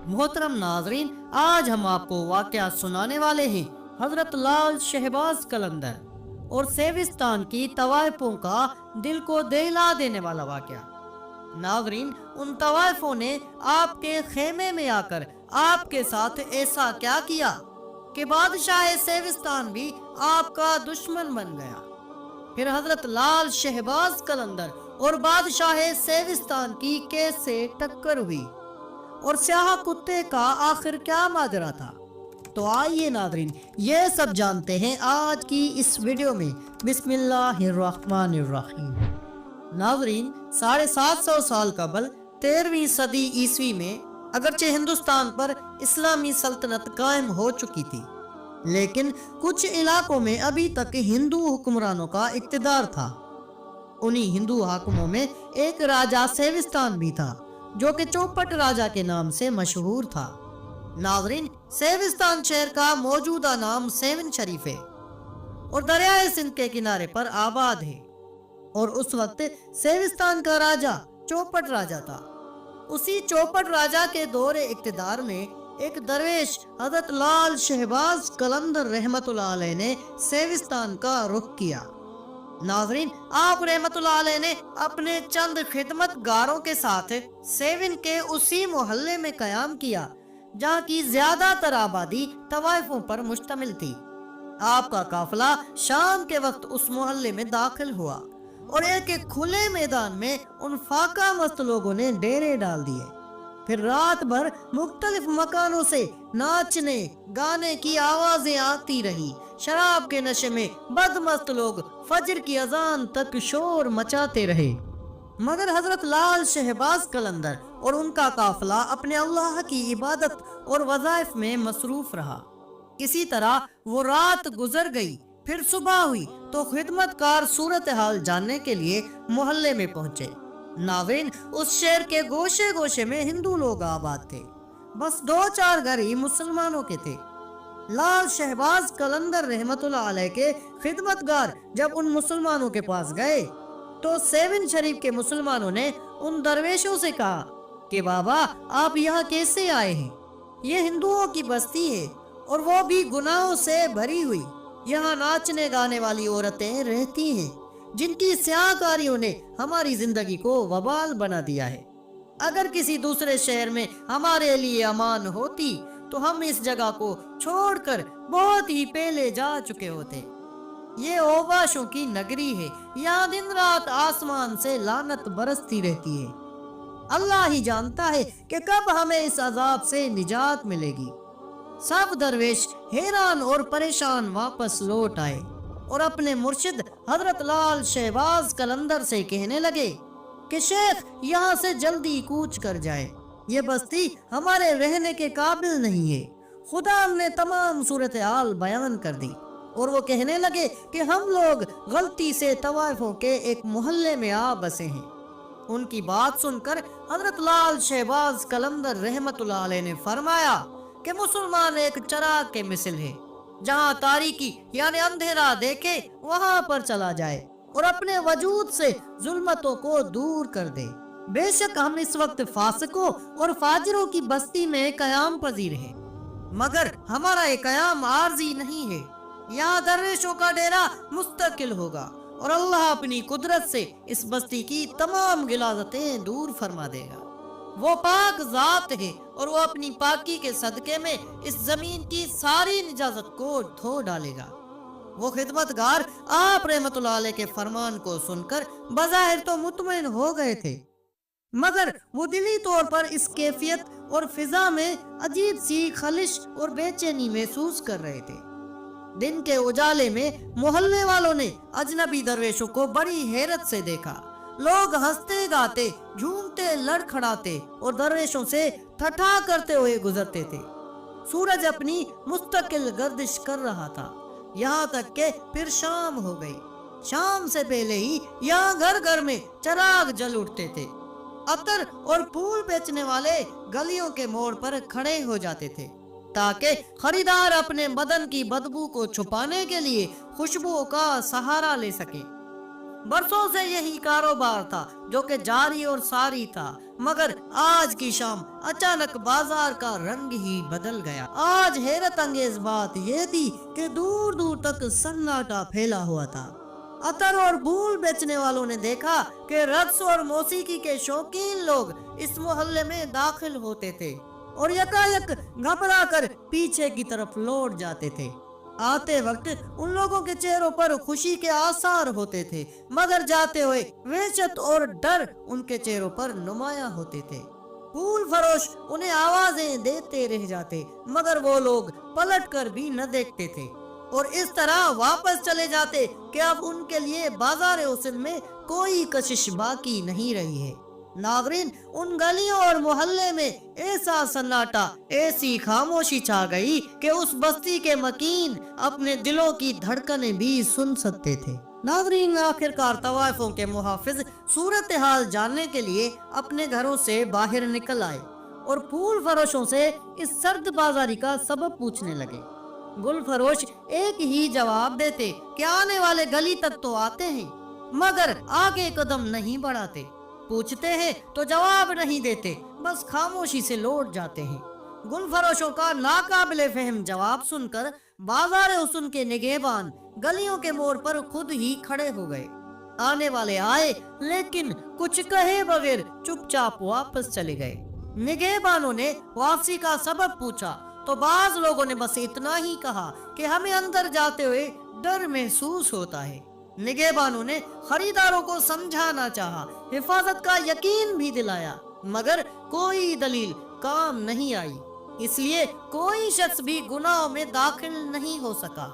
محترم ناظرین، آج ہم آپ کو واقعہ سنانے والے ہیں حضرت لال شہباز قلندر اور سیوستان کی طوائفوں کا دل کو دہلا دینے والا واقعہ۔ ناظرین، ان طوائفوں نے آپ کے خیمے میں آ کر آپ کے ساتھ ایسا کیا کیا کہ بادشاہ سیوستان بھی آپ کا دشمن بن گیا؟ پھر حضرت لال شہباز قلندر اور بادشاہ سیوستان کی کیسے ٹکر ہوئی اور سیاہ کتے کا آخر کیا ماجرا تھا؟ تو آئیے ناظرین، یہ سب جانتے ہیں آج کی اس ویڈیو میں۔ بسم اللہ الرحمن الرحیم۔ ناظرین، 750 سال قبل 13ویں صدی عیسوی میں اگرچہ ہندوستان پر اسلامی سلطنت قائم ہو چکی تھی، لیکن کچھ علاقوں میں ابھی تک ہندو حکمرانوں کا اقتدار تھا۔ انہی ہندو حاکموں میں ایک راجہ سیوستان بھی تھا جو کہ چوپٹ راجہ کے نام سے مشہور تھا۔ ناظرین، سیوستان شہر کا موجودہ نام سیون شریف ہے اور دریائے سندھ کے کنارے پر آباد ہے، اور اس وقت سیوستان کا راجہ چوپٹ راجہ تھا۔ اسی چوپٹ راجہ کے دور اقتدار میں ایک درویش حضرت لال شہباز قلندر رحمت اللہ علیہ نے سیوستان کا رخ کیا۔ ناظرین، آپ رحمت اللہ علیہ نے اپنے چند خدمت گاروں کے ساتھ سیون کے اسی محلے میں قیام کیا جہاں کی زیادہ تر آبادی طوائفوں پر مشتمل تھی۔ آپ کا قافلہ شام کے وقت اس محلے میں داخل ہوا اور ایک کھلے میدان میں ان فاقہ مست لوگوں نے ڈیرے ڈال دیے۔ پھر رات بھر مختلف مکانوں سے ناچنے گانے کی آوازیں آتی رہی۔ شراب کے نشے میں بدمست لوگ فجر کی اذان تک شور مچاتے رہے، مگر حضرت لال شہباز قلندر اور ان کا قافلہ اپنے اللہ کی عبادت اور وظائف میں مصروف رہا۔ اسی طرح وہ رات گزر گئی، پھر صبح ہوئی تو خدمتکار صورتحال جاننے کے لیے محلے میں پہنچے۔ ناظرین، اس شہر کے گوشے گوشے میں ہندو لوگ آباد تھے، بس 2-4 گھر ہی مسلمانوں کے تھے۔ لال شہباز قلندر رحمت اللہ علیہ کے خدمتگار جب ان مسلمانوں کے پاس گئے تو سیون شریف کے مسلمانوں نے ان درویشوں سے کہا کہ بابا، آپ یہاں کیسے آئے ہیں؟ یہ ہندوؤں کی بستی ہے اور وہ بھی گناہوں سے بھری ہوئی۔ یہاں ناچنے گانے والی عورتیں رہتی ہیں جن کی سیاہ کاریوں نے ہماری زندگی کو وبال بنا دیا ہے۔ اگر کسی دوسرے شہر میں ہمارے لیے امان ہوتی تو ہم اس جگہ کو چھوڑ کر بہت ہی پہلے جا چکے ہوتے۔ یہ اوباشوں کی نگری ہے، یہاں دن رات آسمان سے لعنت برستی رہتی ہے۔ اللہ ہی جانتا ہے کہ کب ہمیں اس عذاب سے نجات ملے گی۔ سب درویش حیران اور پریشان واپس لوٹ آئے اور اپنے مرشد حضرت لال شہباز قلندر سے کہنے لگے کہ شیخ، یہاں سے جلدی کوچ کر جائے، یہ بستی ہمارے رہنے کے قابل نہیں ہے۔ خدا نے تمام صورتحال بیان کر دی اور وہ کہنے لگے کہ ہم لوگ غلطی سے طوائفوں کے ایک محلے میں آ بسے ہیں۔ ان کی بات سن کر حضرت لال شہباز قلندر رحمت اللہ علیہ نے فرمایا کہ مسلمان ایک چراغ کے مثل ہے، جہاں تاریکی یعنی اندھیرا دیکھے وہاں پر چلا جائے اور اپنے وجود سے ظلمتوں کو دور کر دے۔ بے شک ہم اس وقت فاسقوں اور فاجروں کی بستی میں قیام پذیر ہیں، مگر ہمارا یہ قیام عارضی نہیں ہے۔ یہاں درویشوں کا ڈیرا مستقل ہوگا اور اللہ اپنی قدرت سے اس بستی کی تمام غلاظتیں دور فرما دے گا۔ وہ پاک ذات ہے اور وہ اپنی پاکی کے صدقے میں اس زمین کی ساری نجاست کو دھو ڈالے گا۔ وہ خدمتگار آپ رحمت اللہ علیہ کے فرمان کو سن کر بظاہر تو مطمئن ہو گئے تھے، مگر وہ دلی طور پر اس کیفیت اور فضا میں عجیب سی خلش اور بے چینی محسوس کر رہے تھے۔ دن کے اجالے میں محلے والوں نے اجنبی درویشوں کو بڑی حیرت سے دیکھا۔ لوگ ہنستے گاتے، جھومتے، لڑکھڑاتے اور درویشوں سے ٹھٹھا کرتے ہوئے گزرتے تھے۔ سورج اپنی مستقل گردش کر رہا تھا، یہاں تک کہ پھر شام ہو گئی۔ شام سے پہلے ہی یہاں گھر گھر میں چراغ جل اٹھتے تھے۔ عطر اور پھول بیچنے والے گلیوں کے موڑ پر کھڑے ہو جاتے تھے تاکہ خریدار اپنے بدن کی بدبو کو چھپانے کے لیے خوشبوؤں کا سہارا لے سکے۔ برسوں سے یہی کاروبار تھا جو کہ جاری اور ساری تھا، مگر آج کی شام اچانک بازار کا رنگ ہی بدل گیا۔ آج حیرت انگیز بات یہ تھی کہ دور دور تک سناٹا پھیلا ہوا تھا۔ عطر اور پھول بیچنے والوں نے دیکھا کہ رقص اور موسیقی کے شوقین لوگ اس محلے میں داخل ہوتے تھے اور یکایک گھبرا کر پیچھے کی طرف لوٹ جاتے تھے۔ آتے وقت ان لوگوں کے چہروں پر خوشی کے آثار ہوتے تھے، مگر جاتے ہوئے وحشت اور ڈر ان کے چہروں پر نمایاں ہوتے تھے۔ پھول فروش انہیں آوازیں دیتے رہ جاتے، مگر وہ لوگ پلٹ کر بھی نہ دیکھتے تھے اور اس طرح واپس چلے جاتے کہ اب ان کے لیے بازار حسن میں کوئی کشش باقی نہیں رہی ہے۔ ناظرین، ان گلیوں اور محلے میں ایسا سناٹا، ایسی خاموشی چھا گئی کہ اس بستی کے مکین اپنے دلوں کی دھڑکنیں بھی سن سکتے تھے۔ ناظرین، آخرکار طوائفوں کے محافظ صورتحال جاننے کے لیے اپنے گھروں سے باہر نکل آئے اور پھول فروشوں سے اس سرد بازاری کا سبب پوچھنے لگے۔ گل فروش ایک ہی جواب دیتے کہ آنے والے گلی تک تو آتے ہیں، مگر آگے قدم نہیں بڑھاتے، پوچھتے ہیں تو جواب نہیں دیتے، بس خاموشی سے لوٹ جاتے ہیں۔ گل فروشوں کا ناقابل فہم جواب سن کر بازار حسن کے نگہبان گلیوں کے موڑ پر خود ہی کھڑے ہو گئے۔ آنے والے آئے لیکن کچھ کہے بغیر چپ چاپ واپس چلے گئے۔ نگہبانوں نے واپسی کا سبب پوچھا تو بعض لوگوں نے بس اتنا ہی کہا کہ ہمیں اندر جاتے ہوئے ڈر محسوس ہوتا ہے۔ نگہبانوں نے خریداروں کو سمجھانا چاہا، حفاظت کا یقین بھی دلایا، مگر کوئی دلیل کام نہیں آئی، اس لیے کوئی شخص بھی گناہوں میں داخل نہیں ہو سکا۔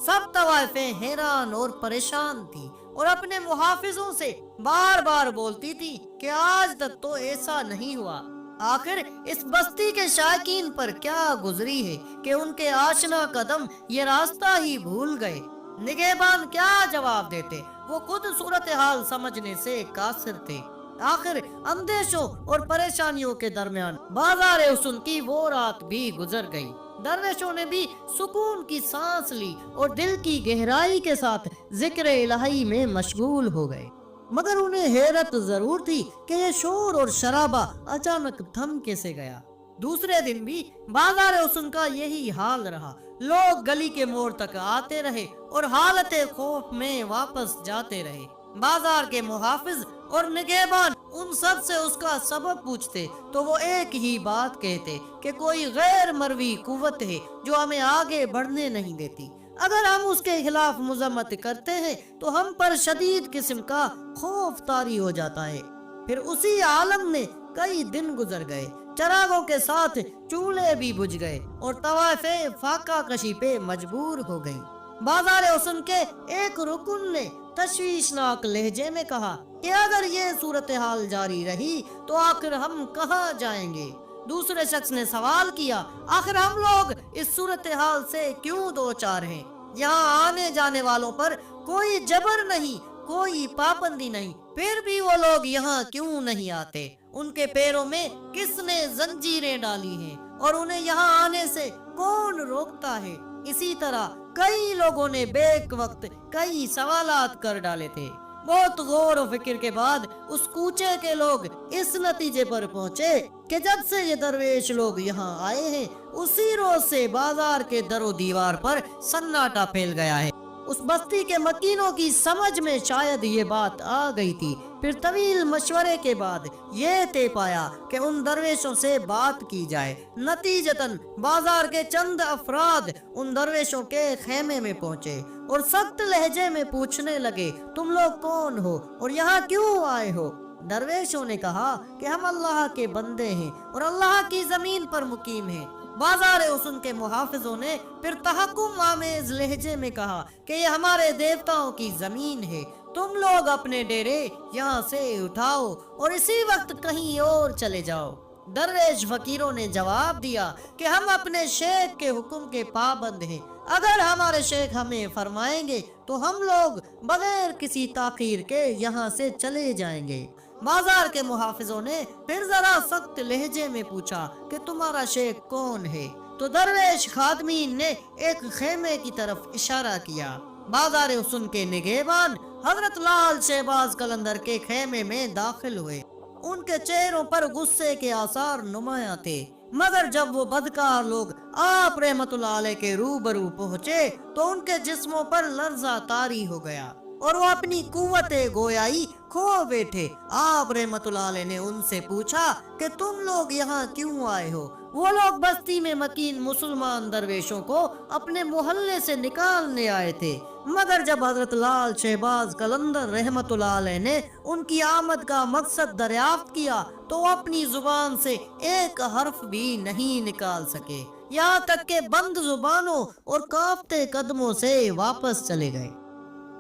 سب طوائفیں حیران اور پریشان تھی اور اپنے محافظوں سے بار بار بولتی تھی کہ آج تک تو ایسا نہیں ہوا۔ آخر اس بستی کے شائقین پر کیا گزری ہے کہ ان کے آشنا قدم یہ راستہ ہی بھول گئے۔ نگہبان کیا جواب دیتے، وہ خود صورتحال سمجھنے سے قاصر تھے۔ آخر اندیشوں اور پریشانیوں کے درمیان بازار حسن کی وہ رات بھی گزر گئی۔ درویشوں نے بھی سکون کی سانس لی اور دل کی گہرائی کے ساتھ ذکر الہی میں مشغول ہو گئے، مگر انہیں حیرت ضرور تھی کہ یہ شور اور شرابہ اچانک تھم کیسے گیا۔ دوسرے دن بھی بازار حسن کا یہی حال رہا، لوگ گلی کے موڑ تک آتے رہے اور حالت خوف میں واپس جاتے رہے۔ بازار کے محافظ اور نگہبان ان سب سے اس کا سبب پوچھتے تو وہ ایک ہی بات کہتے کہ کوئی غیر مروی قوت ہے جو ہمیں آگے بڑھنے نہیں دیتی، اگر ہم اس کے خلاف مذمت کرتے ہیں تو ہم پر شدید قسم کا خوف طاری ہو جاتا ہے۔ پھر اسی عالم میں کئی دن گزر گئے، چراغوں کے ساتھ چولہے بھی بجھ گئے اور طوائفیں فاقہ کشی پہ مجبور ہو گئیں۔ بازار حسن کے ایک رکن نے تشویشناک لہجے میں کہا کہ اگر یہ صورتحال جاری رہی تو آخر ہم کہاں جائیں گے؟ دوسرے شخص نے سوال کیا، آخر ہم لوگ اس صورتحال سے کیوں دوچار ہیں؟ یہاں آنے جانے والوں پر کوئی جبر نہیں، کوئی پابندی نہیں، پھر بھی وہ لوگ یہاں کیوں نہیں آتے؟ ان کے پیروں میں کس نے زنجیریں ڈالی ہیں اور انہیں یہاں آنے سے کون روکتا ہے؟ اسی طرح کئی لوگوں نے بیک وقت کئی سوالات کر ڈالے تھے۔ بہت غور و فکر کے بعد اس کوچے کے لوگ اس نتیجے پر پہنچے کہ جب سے یہ درویش لوگ یہاں آئے ہیں اسی روز سے بازار کے در و دیوار پر سناٹا پھیل گیا ہے۔ اس بستی کے مکینوں کی سمجھ میں شاید یہ بات آ گئی تھی۔ پھر طویل مشورے کے بعد یہ طے پایا کہ ان درویشوں سے بات کی جائے۔ نتیجتاً بازار کے چند افراد ان درویشوں کے خیمے میں پہنچے اور سخت لہجے میں پوچھنے لگے، تم لوگ کون ہو اور یہاں کیوں آئے ہو؟ درویشوں نے کہا کہ ہم اللہ کے بندے ہیں اور اللہ کی زمین پر مقیم ہیں۔ بازار حسن کے محافظوں نے پھر تحکم آمیز لہجے میں کہا کہ یہ ہمارے دیوتاؤں کی زمین ہے، تم لوگ اپنے ڈیرے یہاں سے اٹھاؤ اور اسی وقت کہیں اور چلے جاؤ۔ درویش فقیروں نے جواب دیا کہ ہم اپنے شیخ کے حکم کے پابند ہیں، اگر ہمارے شیخ ہمیں فرمائیں گے تو ہم لوگ بغیر کسی تاخیر کے یہاں سے چلے جائیں گے۔ بازار کے محافظوں نے پھر ذرا سخت لہجے میں پوچھا کہ تمہارا شیخ کون ہے؟ تو درویش خادمین نے ایک خیمے کی طرف اشارہ کیا۔ بازار حسن کے نگہبان حضرت لال شہباز قلندر کے خیمے میں داخل ہوئے۔ ان کے چہروں پر غصے کے آثار نمایاں تھے، مگر جب وہ بدکار لوگ آپ رحمت اللہ علیہ کے روبرو پہنچے تو ان کے جسموں پر لرزہ طاری ہو گیا اور وہ اپنی قوت گویائی کھو بیٹھے۔ آپ رحمت اللہ علیہ نے ان سے پوچھا کہ تم لوگ یہاں کیوں آئے ہو؟ وہ لوگ بستی میں مکین مسلمان درویشوں کو اپنے محلے سے نکالنے آئے تھے، مگر جب حضرت لال شہباز قلندر رحمت اللہ علیہ نے ان کی آمد کا مقصد دریافت کیا تو وہ اپنی زبان سے ایک حرف بھی نہیں نکال سکے، یہاں تک کہ بند زبانوں اور کانپتے قدموں سے واپس چلے گئے۔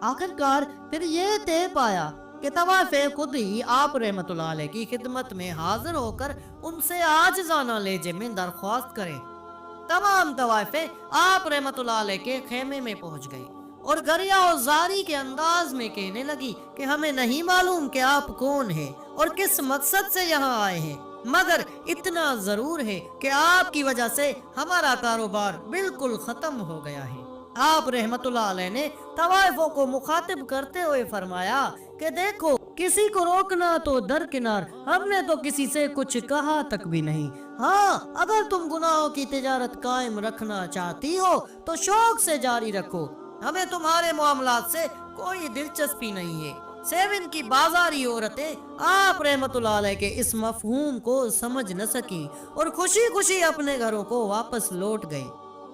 آخرکار پھر یہ طے پایا کہ طوائف خود ہی آپ رحمت اللہ علیہ کی خدمت میں حاضر ہو کر ان سے عاجزانہ لہجے میں درخواست کریں۔ تمام طوائفیں آپ رحمت اللہ علیہ کے خیمے میں پہنچ گئی اور گریہ و زاری کے انداز میں کہنے لگی کہ ہمیں نہیں معلوم کہ آپ کون ہیں اور کس مقصد سے یہاں آئے ہیں، مگر اتنا ضرور ہے کہ آپ کی وجہ سے ہمارا کاروبار بالکل ختم ہو گیا ہے۔ آپ رحمت اللہ علیہ نے طوائفوں کو مخاطب کرتے ہوئے فرمایا کہ دیکھو، کسی کو روکنا تو درکنار، ہم نے تو کسی سے کچھ کہا تک بھی نہیں۔ ہاں، اگر تم گناہوں کی تجارت قائم رکھنا چاہتی ہو تو شوق سے جاری رکھو، ہمیں تمہارے معاملات سے کوئی دلچسپی نہیں ہے۔ سیون کی بازاری عورتیں آپ رحمت اللہ علیہ کے اس مفہوم کو سمجھ نہ سکیں اور خوشی خوشی اپنے گھروں کو واپس لوٹ گئیں۔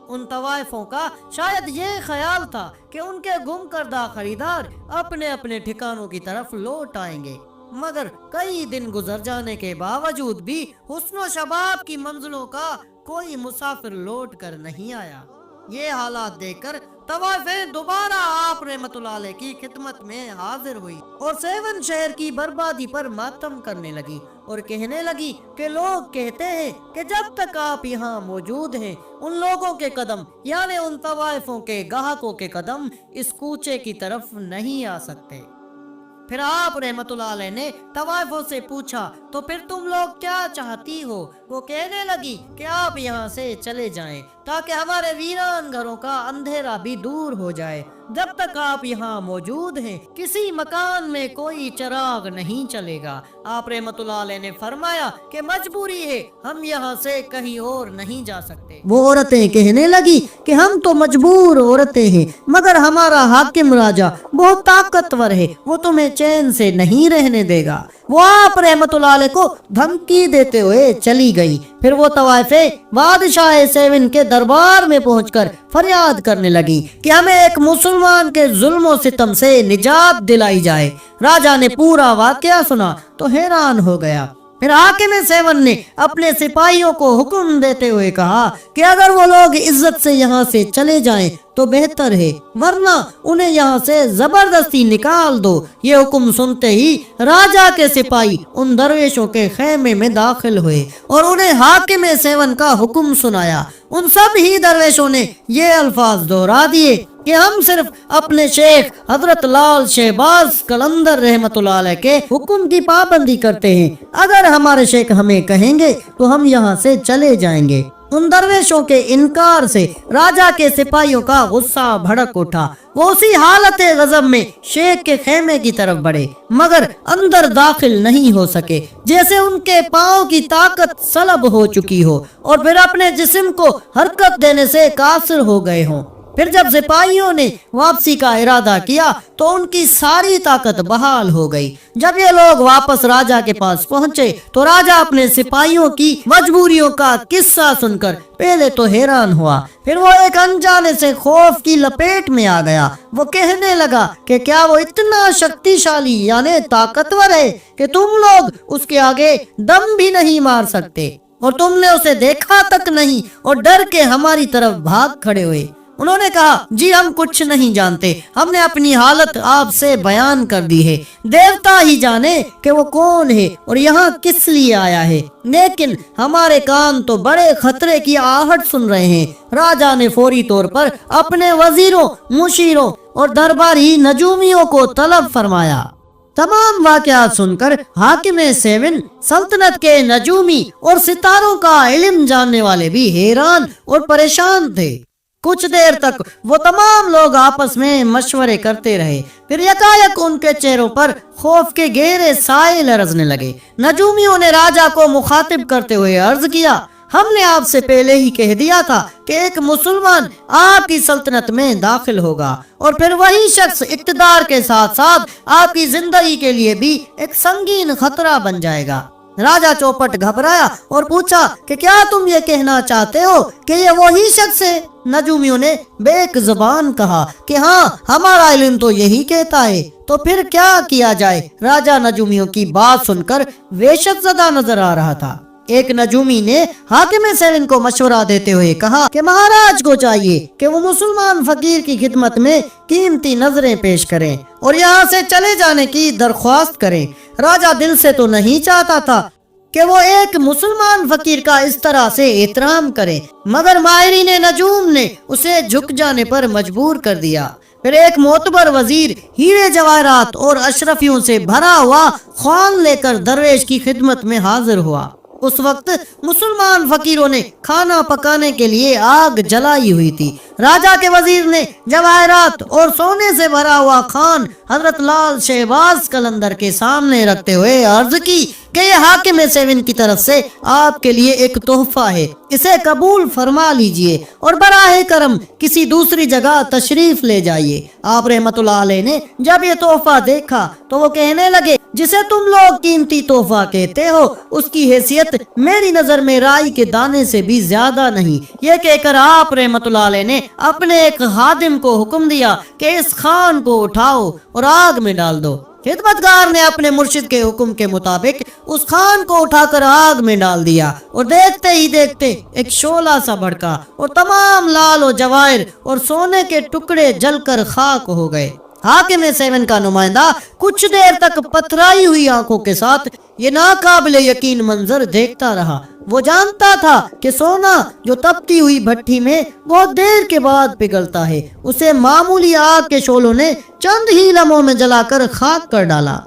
ان طوائفوں کا شاید یہ خیال تھا کہ ان کے گم کردہ خریدار اپنے اپنے ٹھکانوں کی طرف لوٹ آئیں گے، مگر کئی دن گزر جانے کے باوجود بھی حسن و شباب کی منزلوں کا کوئی مسافر لوٹ کر نہیں آیا۔ یہ حالات دیکھ کر طوائفیں دوبارہ آپ رحمت اللہ علیہ کی خدمت میں حاضر ہوئی اور سیون شہر کی بربادی پر ماتم کرنے لگی اور کہنے لگی کہ لوگ کہتے ہیں کہ جب تک آپ یہاں موجود ہیں ان لوگوں کے قدم، یعنی ان طوائفوں کے گاہکوں کے قدم اس کوچے کی طرف نہیں آ سکتے۔ پھر آپ رحمت اللہ علیہ نے طوائفوں سے پوچھا تو پھر تم لوگ کیا چاہتی ہو؟ وہ کہنے لگی کہ آپ یہاں سے چلے جائیں تاکہ ہمارے ویران گھروں کا اندھیرا بھی دور ہو جائے۔ جب تک آپ یہاں موجود ہیں کسی مکان میں کوئی چراغ نہیں چلے گا۔ آپ رحمت اللہ علیہ نے فرمایا کہ مجبوری ہے، ہم یہاں سے کہیں اور نہیں جا سکتے۔ وہ عورتیں کہنے لگی کہ ہم تو مجبور عورتیں ہیں، مگر ہمارا حاکم راجہ بہت طاقتور ہے، وہ تمہیں چین سے نہیں رہنے دے گا۔ وہ آپ رحمت اللہ علیہ کو دھمکی دیتے ہوئے چلی گئی۔ پھر وہ طوائفیں بادشاہ سیون کے دربار میں پہنچ کر فریاد کرنے لگی کہ ہمیں ایک مسلمان کے ظلم و ستم سے نجات دلائی جائے۔ راجہ نے پورا واقعہ سنا تو حیران ہو گیا۔ پھر حاکم سیون نے اپنے سپاہیوں کو حکم دیتے ہوئے کہا کہ اگر وہ لوگ عزت سے یہاں سے چلے جائیں تو بہتر ہے، ورنہ انہیں یہاں سے زبردستی نکال دو۔ یہ حکم سنتے ہی راجہ کے سپاہی ان درویشوں کے خیمے میں داخل ہوئے اور انہیں حاکم سیون کا حکم سنایا۔ ان سب ہی درویشوں نے یہ الفاظ دہرا دیے کہ ہم صرف اپنے شیخ حضرت لال شہباز قلندر رحمت اللہ علیہ کے حکم کی پابندی کرتے ہیں، اگر ہمارے شیخ ہمیں کہیں گے تو ہم یہاں سے چلے جائیں گے۔ ان درویشوں کے انکار سے راجہ کے سپاہیوں کا غصہ بھڑک اٹھا۔ وہ اسی حالت غضب میں شیخ کے خیمے کی طرف بڑھے، مگر اندر داخل نہیں ہو سکے، جیسے ان کے پاؤں کی طاقت سلب ہو چکی ہو اور پھر اپنے جسم کو حرکت دینے سے قاصر ہو گئے ہوں۔ پھر جب سپاہیوں نے واپسی کا ارادہ کیا تو ان کی ساری طاقت بحال ہو گئی۔ جب یہ لوگ واپس راجہ کے پاس پہنچے تو راجہ اپنے سپاہیوں کی مجبوریوں کا قصہ سن کر پہلے تو حیران ہوا، پھر وہ ایک انجانے سے خوف کی لپیٹ میں آ گیا۔ وہ کہنے لگا کہ کیا وہ اتنا شکتیشالی یعنی طاقتور ہے کہ تم لوگ اس کے آگے دم بھی نہیں مار سکتے، اور تم نے اسے دیکھا تک نہیں اور ڈر کے ہماری طرف بھاگ کھڑے ہوئے؟ انہوں نے کہا، جی ہم کچھ نہیں جانتے، ہم نے اپنی حالت آپ سے بیان کر دی ہے، دیوتا ہی جانے کہ وہ کون ہے اور یہاں کس لیے آیا ہے، لیکن ہمارے کان تو بڑے خطرے کی آہٹ سن رہے ہیں۔ راجہ نے فوری طور پر اپنے وزیروں، مشیروں اور درباری نجومیوں کو طلب فرمایا۔ تمام واقعات سن کر حاکم سیون، سلطنت کے نجومی اور ستاروں کا علم جاننے والے بھی حیران اور پریشان تھے۔ کچھ دیر تک وہ تمام لوگ آپس میں مشورے کرتے رہے، پھر یکایک ان کے چہروں پر خوف کے گہرے سائے لرزنے لگے۔ نجومیوں نے راجا کو مخاطب کرتے ہوئے عرض کیا، ہم نے آپ سے پہلے ہی کہہ دیا تھا کہ ایک مسلمان آپ کی سلطنت میں داخل ہوگا، اور پھر وہی شخص اقتدار کے ساتھ ساتھ آپ کی زندگی کے لیے بھی ایک سنگین خطرہ بن جائے گا۔ راجا چوپٹ گھبرایا اور پوچھا کہ کیا تم یہ کہنا چاہتے ہو کہ یہ وہی شخص ہے؟ نجومیوں نے بیک زبان کہا کہ ہاں، ہمارا علم تو یہی کہتا ہے۔ تو پھر کیا کیا جائے؟ راجا نجومیوں کی بات سن کر وحشت زدہ نظر آ رہا تھا۔ ایک نجومی نے حاکم سیون کو مشورہ دیتے ہوئے کہا کہ مہاراج کو چاہیے کہ وہ مسلمان فقیر کی خدمت میں قیمتی نظریں پیش کریں اور یہاں سے چلے جانے کی درخواست کریں۔ راجا دل سے تو نہیں چاہتا تھا کہ وہ ایک مسلمان فقیر کا اس طرح سے احترام کرے، مگر ماہرین نجوم نے اسے جھک جانے پر مجبور کر دیا۔ پھر ایک معتبر وزیر ہیرے جواہرات اور اشرفیوں سے بھرا ہوا خوان لے کر درویش کی خدمت میں حاضر ہوا۔ اس وقت مسلمان فقیروں نے کھانا پکانے کے لیے آگ جلائی ہوئی تھی۔ راجا کے وزیر نے جواہرات اور سونے سے بھرا ہوا خوان حضرت لال شہباز قلندر کے سامنے رکھتے ہوئے عرض کی کہ یہ حاکم سیون کی طرف سے آپ کے لیے ایک تحفہ ہے، اسے قبول فرما لیجئے اور براہ کرم کسی دوسری جگہ تشریف لے جائیے۔ آپ رحمت اللہ علیہ نے جب یہ تحفہ دیکھا تو وہ کہنے لگے، جسے تم لوگ قیمتی تحفہ کہتے ہو اس کی حیثیت میری نظر میں رائی کے دانے سے بھی زیادہ نہیں۔ یہ کہہ کر آپ رحمت اللہ علیہ نے اپنے ایک خادم کو حکم دیا کہ اس خوان کو اٹھاؤ اور آگ میں ڈال دو۔ خدمتگار نے اپنے مرشد کے حکم کے مطابق اس خوان کو اٹھا کر آگ میں ڈال دیا اور دیکھتے ہی دیکھتے ایک شعلہ سا بھڑکا اور تمام لال و جواہر اور سونے کے ٹکڑے جل کر خاک ہو گئے۔ حاکم سیون کا نمائندہ کچھ دیر تک پتھرائی ہوئی آنکھوں کے ساتھ یہ ناقابل یقین منظر دیکھتا رہا۔ وہ جانتا تھا کہ سونا جو تپتی ہوئی بھٹی میں بہت دیر کے بعد پگھلتا ہے، اسے معمولی آگ کے شعلوں نے چند ہی لمحوں میں جلا کر خاک کر ڈالا۔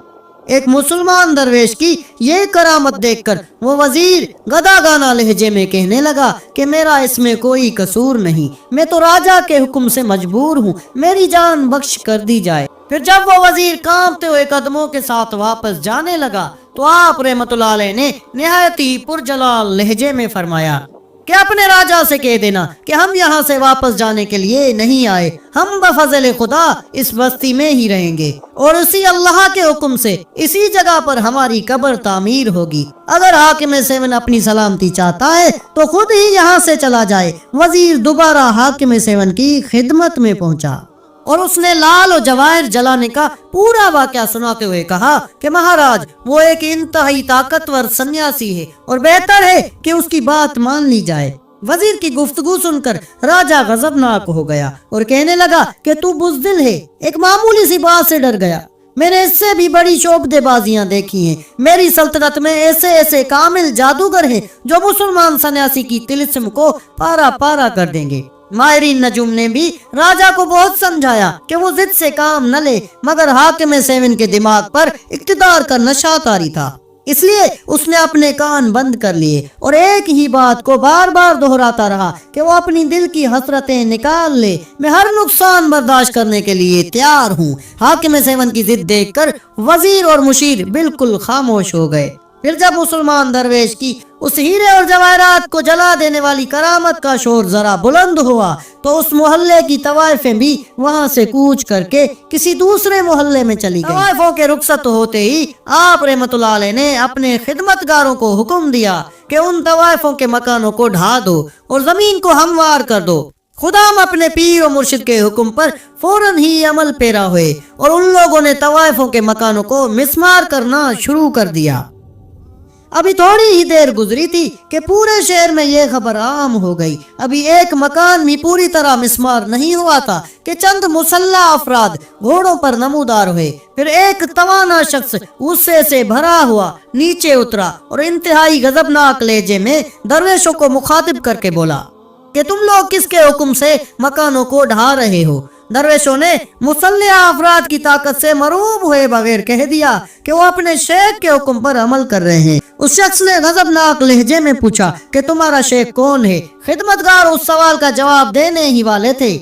ایک مسلمان درویش کی یہ کرامت دیکھ کر وہ وزیر گدا گانا لہجے میں کہنے لگا کہ میرا اس میں کوئی قصور نہیں، میں تو راجا کے حکم سے مجبور ہوں، میری جان بخش کر دی جائے۔ پھر جب وہ وزیر کانپتے ہوئے قدموں کے ساتھ واپس جانے لگا تو آپ رحمت اللہ علیہ نے نہایت ہی پرجلال لہجے میں فرمایا کہ اپنے راجا سے کہہ دینا کہ ہم یہاں سے واپس جانے کے لیے نہیں آئے، ہم بفضل خدا اس بستی میں ہی رہیں گے اور اسی اللہ کے حکم سے اسی جگہ پر ہماری قبر تعمیر ہوگی۔ اگر حاکم سیون اپنی سلامتی چاہتا ہے تو خود ہی یہاں سے چلا جائے۔ وزیر دوبارہ حاکم سیون کی خدمت میں پہنچا اور اس نے لال و جواہر جلانے کا پورا واقعہ سناتے ہوئے کہا کہ مہاراج وہ ایک انتہائی طاقتور سنیاسی ہے اور بہتر ہے کہ اس کی بات مان لی جائے۔ وزیر کی گفتگو سن کر راجا غضبناک ہو گیا اور کہنے لگا کہ تو بزدل ہے، ایک معمولی سی بات سے ڈر گیا۔ میں نے اس سے بھی بڑی شعبدے بازیاں دیکھی ہیں، میری سلطنت میں ایسے ایسے کامل جادوگر ہیں جو مسلمان سنیاسی کی طلسم کو پارا پارا کر دیں گے۔ ماہرین نجوم نے بھی راجا کو بہت سمجھایا کہ وہ ضد سے کام نہ لے، مگر حاکم سیون کے دماغ پر اقتدار کا نشہ طاری تھا، اس لیے اس نے اپنے کان بند کر لیے اور ایک ہی بات کو بار بار دہراتا رہا کہ وہ اپنی دل کی حسرتیں نکال لے، میں ہر نقصان برداشت کرنے کے لیے تیار ہوں۔ حاکم سیون کی ضد دیکھ کر وزیر اور مشیر بالکل خاموش ہو گئے۔ پھر جب مسلمان درویش کی اس ہیرے اور جواہرات کو جلا دینے والی کرامت کا شور ذرا بلند ہوا تو اس محلے کی طوائفیں بھی وہاں سے کوچ کر کے کسی دوسرے محلے میں چلی گئیں۔ طوائفوں کے رخصت ہوتے ہی آپ رحمت اللہ علیہ نے اپنے خدمتگاروں کو حکم دیا کہ ان طوائفوں کے مکانوں کو ڈھا دو اور زمین کو ہموار کر دو۔ خدام اپنے پیر و مرشد کے حکم پر فوراً ہی عمل پیرا ہوئے اور ان لوگوں نے طوائفوں کے مکانوں کو مسمار کرنا شروع کر دیا۔ ابھی تھوڑی ہی دیر گزری تھی کہ پورے شہر میں یہ خبر عام ہو گئی۔ ابھی ایک مکان بھی پوری طرح مسمار نہیں ہوا تھا کہ چند مسلح افراد گھوڑوں پر نمودار ہوئے۔ پھر ایک توانا شخص غصے سے بھرا ہوا نیچے اترا اور انتہائی غضبناک لہجے میں درویشوں کو مخاطب کر کے بولا کہ تم لوگ کس کے حکم سے مکانوں کو ڈھا رہے ہو؟ درویشوں نے مسلح افراد کی طاقت سے مروب ہوئے بغیر کہہ دیا کہ وہ اپنے شیخ کے حکم پر عمل کر رہے ہیں۔ اس شخص نے غضبناک لہجے میں پوچھا کہ تمہارا شیخ کون ہے؟ خدمتگار اس سوال کا جواب دینے ہی والے تھے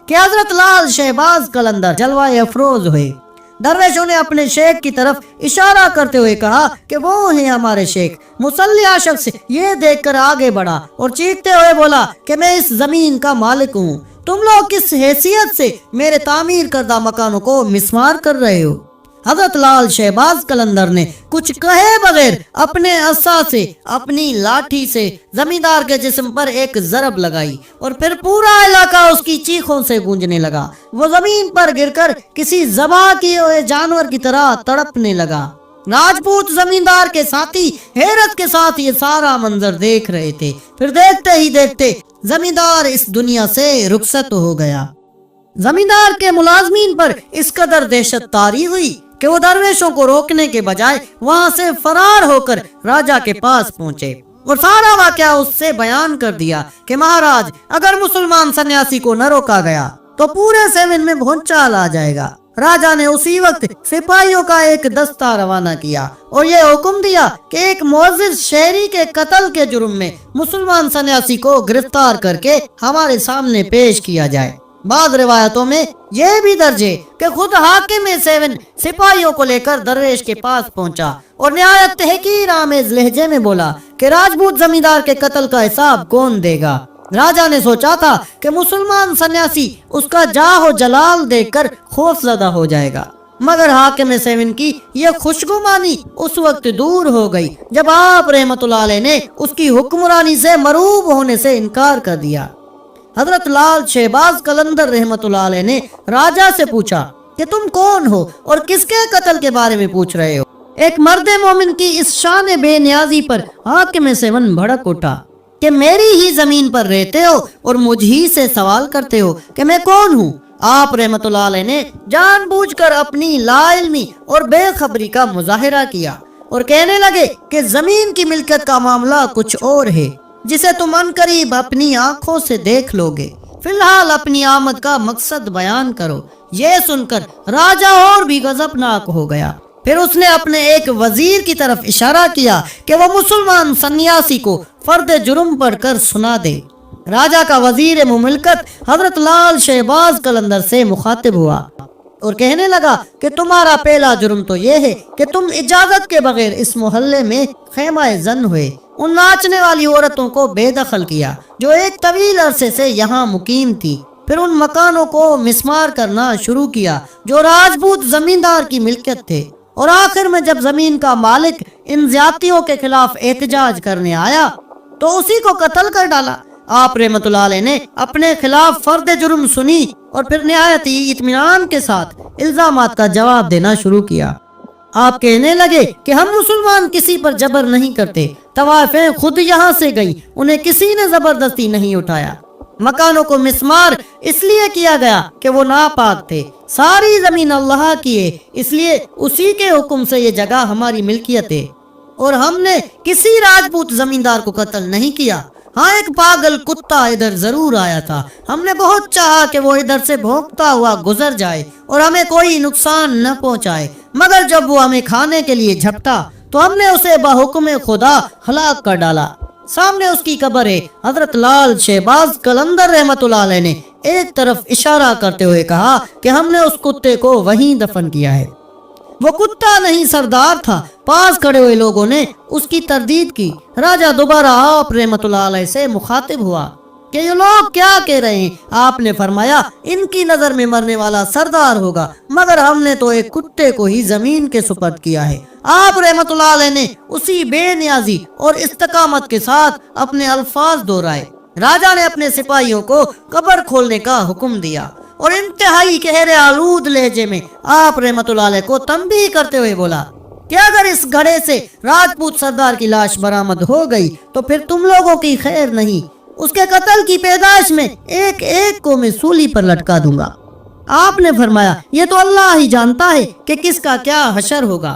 کہ حضرت لال شہباز قلندر جلوہ افروز ہوئے۔ درویشوں نے اپنے شیخ کی طرف اشارہ کرتے ہوئے کہا کہ وہ ہیں ہمارے شیخ۔ مسلح شخص یہ دیکھ کر آگے بڑھا اور چیختے ہوئے بولا کہ میں اس زمین کا مالک ہوں، تم لوگ کس حیثیت سے میرے تعمیر کردہ مکانوں کو مسمار کر رہے ہو؟ حضرت لال شہباز قلندر نے کچھ کہے بغیر اپنے عصا سے، اپنی لاٹھی سے زمیندار کے جسم پر ایک ضرب لگائی اور پھر پورا علاقہ اس کی چیخوں سے گونجنے لگا۔ وہ زمین پر گر کر کسی ذبح کیے ہوئے جانور کی طرح تڑپنے لگا۔ راجپوت زمیندار کے ساتھی حیرت کے ساتھ یہ سارا منظر دیکھ رہے تھے۔ پھر دیکھتے ہی دیکھتے زمیندار اس دنیا سے رخصت ہو گیا۔ زمیندار کے ملازمین پر اس قدر دہشت طاری ہوئی کہ وہ درویشوں کو روکنے کے بجائے وہاں سے فرار ہو کر راجا کے پاس پہنچے اور سارا واقعہ اس سے بیان کر دیا کہ مہاراج، اگر مسلمان سنیاسی کو نہ روکا گیا تو پورے سیون میں بھونچال آ جائے گا۔ راجا نے اسی وقت سپاہیوں کا ایک دستہ روانہ کیا اور یہ حکم دیا کہ ایک معزز شہری کے قتل کے جرم میں مسلمان سنیاسی کو گرفتار کر کے ہمارے سامنے پیش کیا جائے۔ بعض روایتوں میں یہ بھی درج ہے کہ خود حاکم سیون سپاہیوں کو لے کر درویش کے پاس پہنچا اور نہایت تحقیر آمیز لہجے میں بولا کہ راجپوت زمیندار کے قتل کا حساب کون دے گا؟ راجا نے سوچا تھا کہ مسلمان سنیاسی اس کا جاہ و جلال دیکھ کر خوف زدہ ہو جائے گا، مگر حاکم سیون کی یہ خوشگمانی اس وقت دور ہو گئی جب آپ رحمت اللہ علیہ نے اس کی حکمرانی سے مروب ہونے سے انکار کر دیا۔ حضرت لال شہباز قلندر رحمت اللہ علیہ نے راجا سے پوچھا کہ تم کون ہو اور کس کے قتل کے بارے میں پوچھ رہے ہو؟ ایک مرد مومن کی اس شان بے نیازی پر حاکم سیون بھڑک اٹھا کہ میری ہی زمین پر رہتے ہو اور مجھ ہی سے سوال کرتے ہو کہ میں کون ہوں؟ آپ رحمت اللہ علیہ نے جان بوجھ کر اپنی لا علمی اور بے خبری کا مظاہرہ کیا اور کہنے لگے کہ زمین کی ملکیت کا معاملہ کچھ اور ہے جسے تم عنقریب اپنی آنکھوں سے دیکھ لو گے۔ فی الحال اپنی آمد کا مقصد بیان کرو۔ یہ سن کر راجا اور بھی غضبناک ہو گیا۔ پھر اس نے اپنے ایک وزیر کی طرف اشارہ کیا کہ وہ مسلمان سنیاسی کو فرد جرم پڑھ کر سنا دے۔ راجا کا وزیر مملکت حضرت لال شہباز قلندر سے مخاطب ہوا اور کہنے لگا کہ تمہارا پہلا جرم تو یہ ہے کہ تم اجازت کے بغیر اس محلے میں خیمہ زن ہوئے، ان ناچنے والی عورتوں کو بے دخل کیا جو ایک طویل عرصے سے یہاں مقیم تھی، پھر ان مکانوں کو مسمار کرنا شروع کیا جو راجپوت زمیندار کی ملکیت تھے، اور آخر میں جب زمین کا مالک ان زیادتیوں کے خلاف احتجاج کرنے آیا تو اسی کو قتل کر ڈالا۔ آپ رحمت اللہ علیہ نے اپنے خلاف فرد جرم سنی اور پھر نہایت ہی اطمینان کے ساتھ الزامات کا جواب دینا شروع کیا۔ آپ کہنے لگے کہ ہم مسلمان کسی پر جبر نہیں کرتے، طوائفیں خود یہاں سے گئیں، انہیں کسی نے زبردستی نہیں اٹھایا۔ مکانوں کو مسمار اس لیے کیا گیا کہ وہ ناپاک تھے، ساری زمین اللہ کی ہے، اس لیے اسی کے حکم سے یہ جگہ ہماری ملکیت ہے، اور ہم نے کسی راجپوت زمیندار کو قتل نہیں کیا۔ ہاں، ایک پاگل کتا ادھر ضرور آیا تھا، ہم نے بہت چاہا کہ وہ ادھر سے بھونکتا ہوا گزر جائے اور ہمیں کوئی نقصان نہ پہنچائے، مگر جب وہ ہمیں کھانے کے لیے جھپٹا تو ہم نے اسے بحکم خدا ہلاک کر ڈالا۔ سامنے اس کی قبر ہے۔ حضرت لال شہباز قلندر رحمت اللہ علیہ نے ایک طرف اشارہ کرتے ہوئے کہا کہ ہم نے اس کتے کو وہیں دفن کیا ہے۔ وہ کتا نہیں، سردار تھا۔ پاس کھڑے ہوئے لوگوں نے اس کی تردید کی۔ راجا دوبارہ آپ رحمت اللہ علیہ سے مخاطب ہوا کہ یہ لوگ کیا کہہ رہے ہیں؟ آپ نے فرمایا ان کی نظر میں مرنے والا سردار ہوگا، مگر ہم نے تو ایک کتے کو ہی زمین کے سپرد کیا ہے۔ آپ رحمت اللہ علیہ نے اسی بے نیازی اور استقامت کے ساتھ اپنے الفاظ دہرائے۔ راجا نے اپنے سپاہیوں کو قبر کھولنے کا حکم دیا اور انتہائی گہرے آلود لہجے میں آپ رحمت اللہ علیہ کو تنبیہ کرتے ہوئے بولا کہ اگر اس گڑھے سے راجپوت سردار کی لاش برآمد ہو گئی تو پھر تم لوگوں کی خیر نہیں، اس کے قتل کی پیدائش میں ایک ایک کو میں سولی پر لٹکا دوں گا۔ آپ نے فرمایا یہ تو اللہ ہی جانتا ہے کہ کس کا کیا حشر ہوگا۔